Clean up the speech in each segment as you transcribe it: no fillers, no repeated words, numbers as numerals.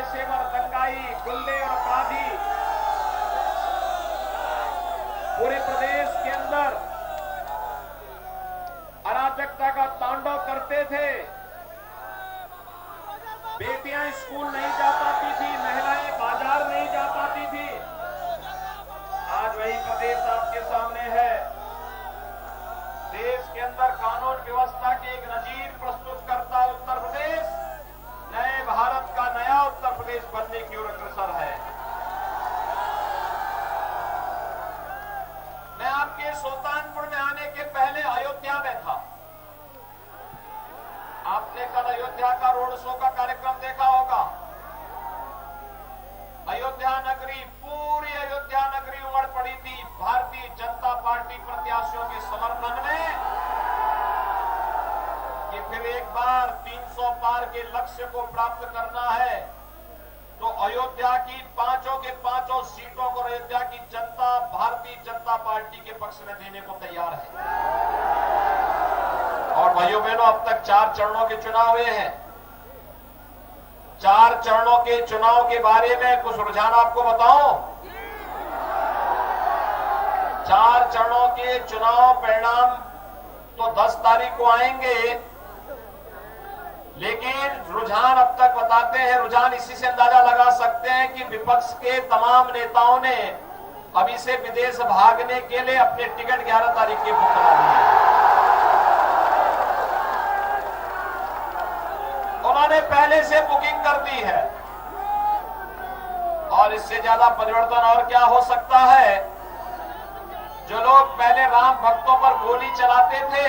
पेशेवर दंगाई गुल्ले और अपराधी पूरे प्रदेश के अंदर अराजकता का तांडव करते थे। बेटियां स्कूल नहीं जा पाती थी, महिलाएं बाजार नहीं जा पाती थी। आज वही प्रदेश आपके सामने है। देश के अंदर कानून व्यवस्था की एक नजीर प्रस्तुत करता उत्तर प्रदेश नए भारत का नया उत्तर प्रदेश बनने की ओर अग्रसर है। मैं आपके सुल्तानपुर में आने के पहले अयोध्या में था। आपने कल अयोध्या का रोड शो का कार्यक्रम देखा होगा। अयोध्या नगरी, पूरी अयोध्या नगरी उमड़ पड़ी थी भारतीय जनता पार्टी प्रत्याशियों के समर्थन में कि फिर एक बार 300 पार के लक्ष्य को प्राप्त करना है तो अयोध्या की पांचों के पांचों सीटों को अयोध्या की जनता भारतीय जनता पार्टी के पक्ष में देने को तैयार है। और भाइयों बहनों, अब तक 4 चरणों के चुनाव हुए हैं। 4 चरणों के चुनाव के बारे में कुछ रुझान आपको बताऊं। 4 चरणों के चुनाव परिणाम तो 10 तारीख को आएंगे, लेकिन रुझान अब तक बताते हैं। रुझान इसी से अंदाजा लगा सकते हैं कि विपक्ष के तमाम नेताओं ने अभी से विदेश भागने के लिए अपने टिकट 11 तारीख के बुक करा दिए। उन्होंने पहले से बुकिंग कर दी है। और इससे ज्यादा परिवर्तन और क्या हो सकता है। जो लोग पहले राम भक्तों पर गोली चलाते थे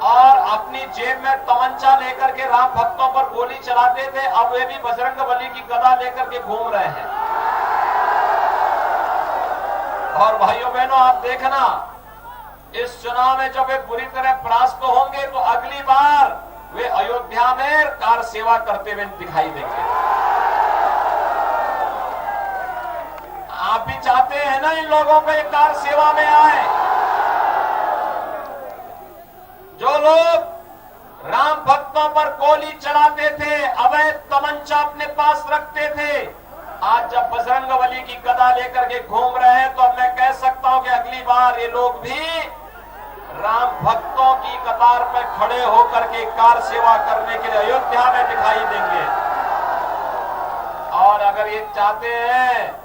और अपनी जेब में तमंचा लेकर के राम भक्तों पर गोली चलाते थे, अब वे भी बजरंगबली की गदा लेकर के घूम रहे हैं। और भाइयों बहनों, आप देखना, इस चुनाव में जब वे बुरी तरह परास्त होंगे तो अगली बार वे अयोध्या में कार सेवा करते हुए दिखाई देंगे। आप भी चाहते हैं ना इन लोगों को एक कार सेवा में आए। जो लोग राम भक्तों पर गोली चलाते थे, अवैध तमंचा अपने पास रखते थे, आज जब बजरंगबली की गदा लेकर के घूम रहे हैं तो मैं कह सकता हूं कि अगली बार ये लोग भी राम भक्तों की कतार में खड़े होकर के कार सेवा करने के लिए अयोध्या में दिखाई देंगे। और अगर ये चाहते हैं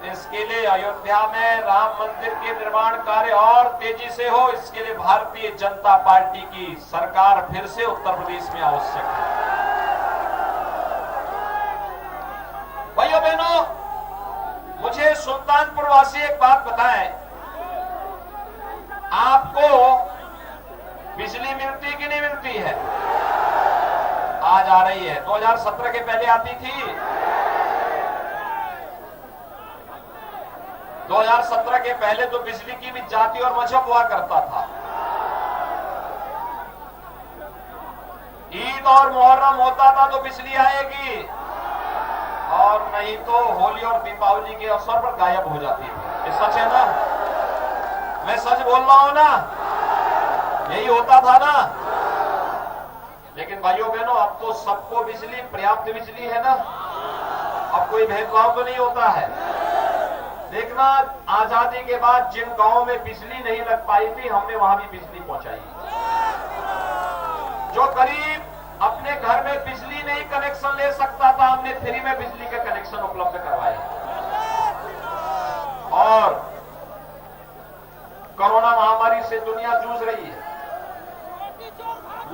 इसके लिए अयोध्या में राम मंदिर के निर्माण कार्य और तेजी से हो, इसके लिए भारतीय जनता पार्टी की सरकार फिर से उत्तर प्रदेश में आवश्यक है। भाइयों बहनों, मुझे सुल्तानपुर वासी एक बात बताएं, आपको बिजली मिलती कि नहीं मिलती है? आज आ रही है, 2017 के पहले आती थी। 2017 के पहले तो बिजली की भी जाति और मजहब हुआ करता था। ईद और मुहर्रम होता था तो बिजली आएगी, और नहीं तो होली और दीपावली के अवसर पर गायब हो जाती थी। ये सच है ना? मैं सच बोल रहा हूं ना? यही होता था ना? लेकिन भाइयों बहनों, अब तो सबको बिजली, पर्याप्त बिजली है ना। अब कोई भेदभाव तो नहीं होता है। देखना, आजादी के बाद जिन गांवों में बिजली नहीं लग पाई थी, हमने वहां भी बिजली पहुंचाई। जो गरीब अपने घर में बिजली नहीं कनेक्शन ले सकता था, हमने फ्री में बिजली के कनेक्शन उपलब्ध करवाए। और कोरोना महामारी से दुनिया जूझ रही है।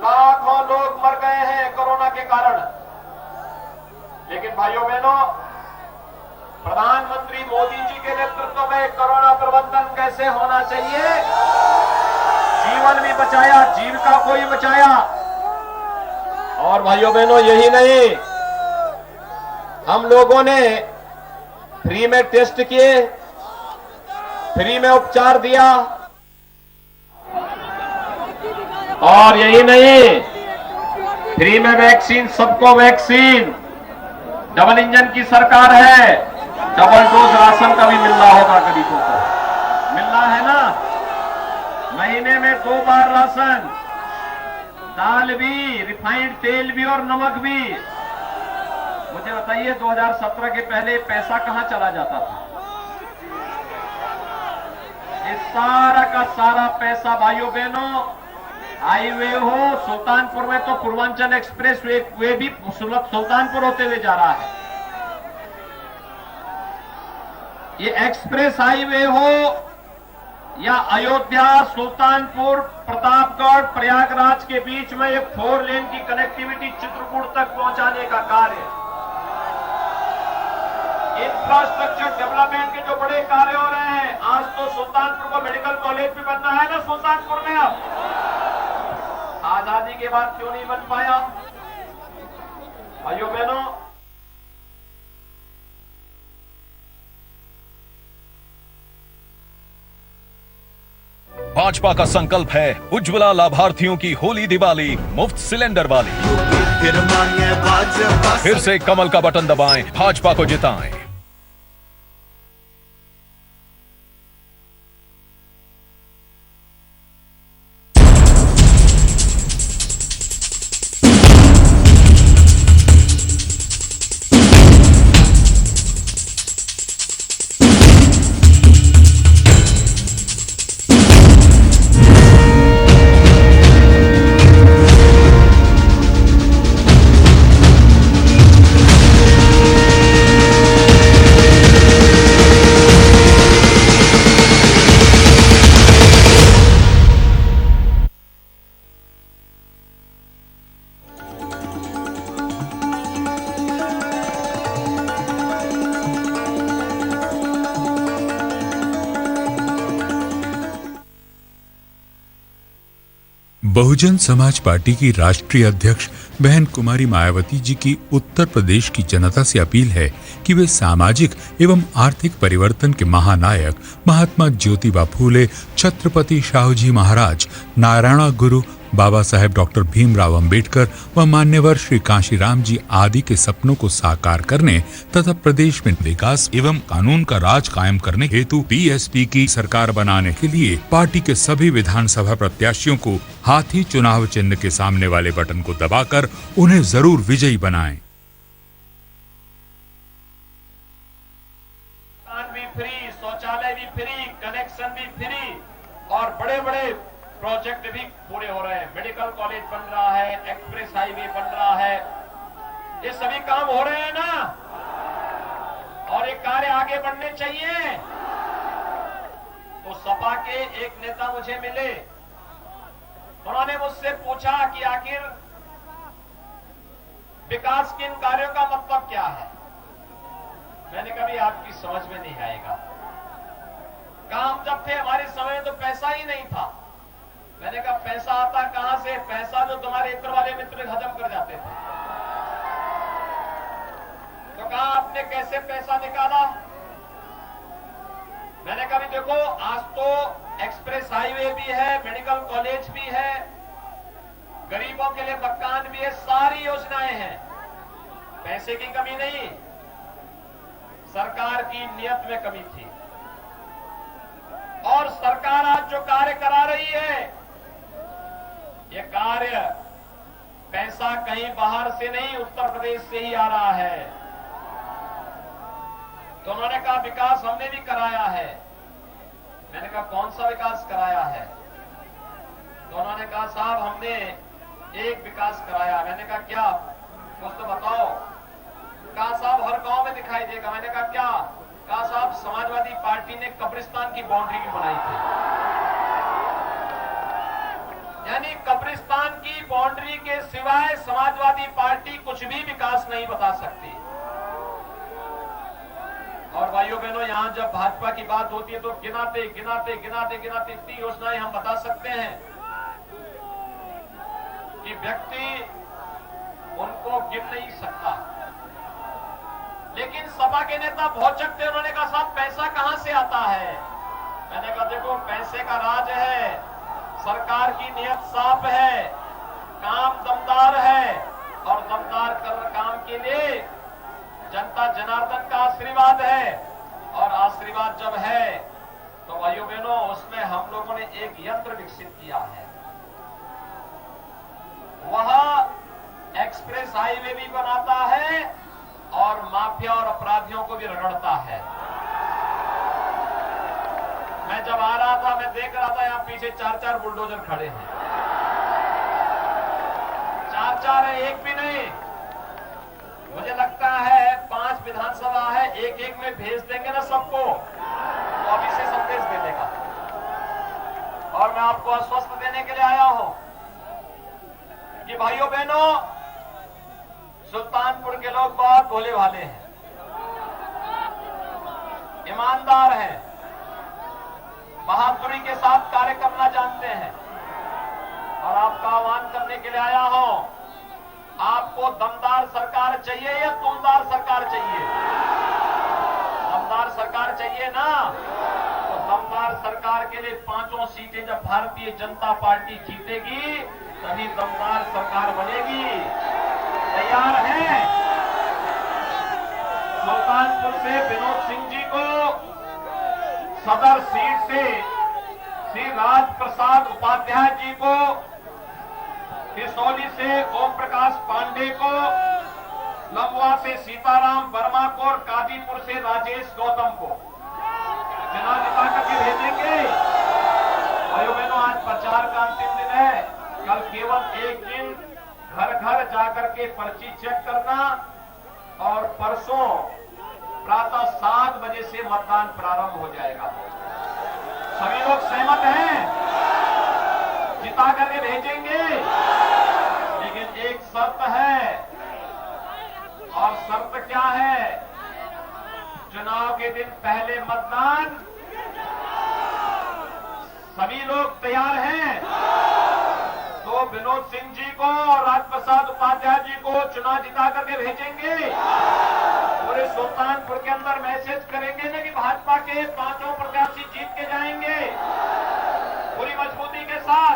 लाखों लोग मर गए हैं कोरोना के कारण। लेकिन भाइयों बहनों, प्रधानमंत्री मोदी जी के नेतृत्व में कोरोना प्रबंधन कैसे होना चाहिए, जीवन भी बचाया, जीविका को भी बचाया। और भाइयों बहनों, यही नहीं, हम लोगों ने फ्री में टेस्ट किए, फ्री में उपचार दिया। और यही नहीं, फ्री में वैक्सीन, सबको वैक्सीन। डबल इंजन की सरकार है, डबल डोज राशन का भी मिल रहा होगा गरीबों को। मिल रहा है ना? महीने में 2 बार राशन। दाल भी, रिफाइंड तेल भी और नमक भी। मुझे बताइए 2017 के पहले पैसा कहां चला जाता था? ये सारा का सारा पैसा भाइयों बहनों, हाईवे हो, सुल्तानपुर में तो पूर्वांचल एक्सप्रेस वे भी सुल्तानपुर होते हुए जा रहा है। ये एक्सप्रेस हाईवे हो या अयोध्या, सुल्तानपुर, प्रतापगढ़, प्रयागराज के बीच में एक 4 लेन की कनेक्टिविटी चित्रकूट तक पहुंचाने का कार्य, इंफ्रास्ट्रक्चर डेवलपमेंट के जो बड़े कार्य हो रहे हैं। आज तो सुल्तानपुर को मेडिकल कॉलेज भी बनना है ना सुल्तानपुर में। अब आजादी के बाद क्यों नहीं बन पाया भाइयों बहनों? भाजपा का संकल्प है उज्ज्वला लाभार्थियों की होली दिवाली मुफ्त सिलेंडर वाली। फिर से कमल का बटन दबाएं, भाजपा को जिताएं। बहुजन समाज पार्टी की राष्ट्रीय अध्यक्ष बहन कुमारी मायावती जी की उत्तर प्रदेश की जनता से अपील है कि वे सामाजिक एवं आर्थिक परिवर्तन के महानायक महात्मा ज्योतिबा फूले, छत्रपति शाहूजी महाराज, नारायण गुरु बाबा साहेब डॉक्टर भीमराव अंबेडकर व मान्यवर श्री कांशीराम जी आदि के सपनों को साकार करने तथा प्रदेश में विकास एवं कानून का राज कायम करने हेतु बीएसपी की सरकार बनाने के लिए पार्टी के सभी विधानसभा प्रत्याशियों को हाथी चुनाव चिन्ह के सामने वाले बटन को दबाकर उन्हें जरूर विजयी बनाएं। भी फ्री, शौचालय भी फ्री, कनेक्शन भी फ्री और बड़े बड़े प्रोजेक्ट भी पूरे हो रहे हैं। मेडिकल कॉलेज बन रहा है, एक्सप्रेस हाईवे बन रहा है, ये सभी काम हो रहे हैं ना। और ये कार्य आगे बढ़ने चाहिए। तो सपा के एक नेता मुझे मिले, उन्होंने मुझसे पूछा कि आखिर विकास के इन कार्यों का मतलब क्या है। मैंने कभी आपकी समझ में नहीं आएगा। काम जब थे हमारे समय तो पैसा ही नहीं था। मैंने कहा पैसा आता कहां से? पैसा जो तुम्हारे इत्र वाले मित्र हजम कर जाते थे। तो कहा आपने कैसे पैसा निकाला? मैंने कहा देखो, आज तो एक्सप्रेस हाईवे भी है, मेडिकल कॉलेज भी है, गरीबों के लिए मकान भी है, सारी योजनाएं हैं। पैसे की कमी नहीं, सरकार की नियत में कमी थी। और सरकार आज जो कार्य करा रही है, ये कार्य पैसा कहीं बाहर से नहीं, उत्तर प्रदेश से ही आ रहा है। तो उन्होंने कहा विकास हमने भी कराया है। मैंने कहा कौन सा विकास कराया है? तो उन्होंने कहा साहब हमने एक विकास कराया। मैंने कहा क्या? कुछ तो बताओ। कहा साहब हर गांव में दिखाई देगा। मैंने कहा क्या? कहा साहब समाजवादी पार्टी ने कब्रिस्तान की बाउंड्री भी बनाई थी। यानी कब्रिस्तान की बाउंड्री के सिवाय समाजवादी पार्टी कुछ भी विकास नहीं बता सकती। और भाइयों बहनों, यहां जब भाजपा की बात होती है तो गिनाते गिनाते गिनाते गिनाते इतनी योजनाएं हम बता सकते हैं कि व्यक्ति उनको गिन नहीं सकता। लेकिन सपा के नेता भौचक थे, उन्होंने कहा साहब पैसा कहां से आता है? मैंने कहा देखो पैसे का राज है, सरकार की नियत साफ है, काम दमदार है और दमदार काम के लिए जनता जनार्दन का आशीर्वाद है। और आशीर्वाद जब है तो भाइयों बहनों, उसमें हम लोगों ने एक यंत्र विकसित किया है। वह एक्सप्रेस हाईवे भी बनाता है और माफिया और अपराधियों को भी रगड़ता है। मैं जब आ रहा था, मैं देख रहा था यहां पीछे 4-4 बुलडोजर खड़े हैं। 4-4 है, एक भी नहीं। मुझे लगता है 5 विधानसभा है, एक में भेज देंगे ना सबको, तो अभी से संदेश दे देगा। और मैं आपको आश्वस्त देने के लिए आया हूं कि भाइयों बहनों, सुल्तानपुर के लोग बहुत भोले भाले हैं, ईमानदार हैं, बहादुरी के साथ कार्य करना जानते हैं। और आपका आह्वान करने के लिए आया हूं, आपको दमदार सरकार चाहिए या तुमदार सरकार चाहिए? दमदार सरकार चाहिए ना? तो दमदार सरकार के लिए 5 सीटें जब भारतीय जनता पार्टी जीतेगी तभी दमदार सरकार बनेगी। तैयार हैं? सुल्तानपुर से विनोद सिंह जी को सदर सीट से श्री राज प्रसाद उपाध्याय जी को, सिसौली से ओम प्रकाश पांडे को, लंबुआ से सीताराम वर्मा को और कादीपुर से राजेश गौतम को चुनाव जिता करके भेजेंगे। भाइयों बहनों, आज प्रचार का अंतिम दिन है। कल केवल एक दिन घर घर जाकर के पर्ची चेक करना और परसों प्रातः 7 बजे से मतदान प्रारंभ हो जाएगा। सभी लोग सहमत हैं? जिता करके भेजेंगे, लेकिन एक शर्त है। और शर्त क्या है? चुनाव के दिन पहले मतदान। सभी लोग तैयार हैं? तो विनोद सिंह जी को और राजप्रसाद उपाध्याय जी को चुनाव जिता करके भेजेंगे। पूरे सुल्तानपुर के अंदर मैसेज करेंगे ना कि भाजपा के 5 प्रत्याशी जीत के जाएंगे पूरी मजबूती के साथ।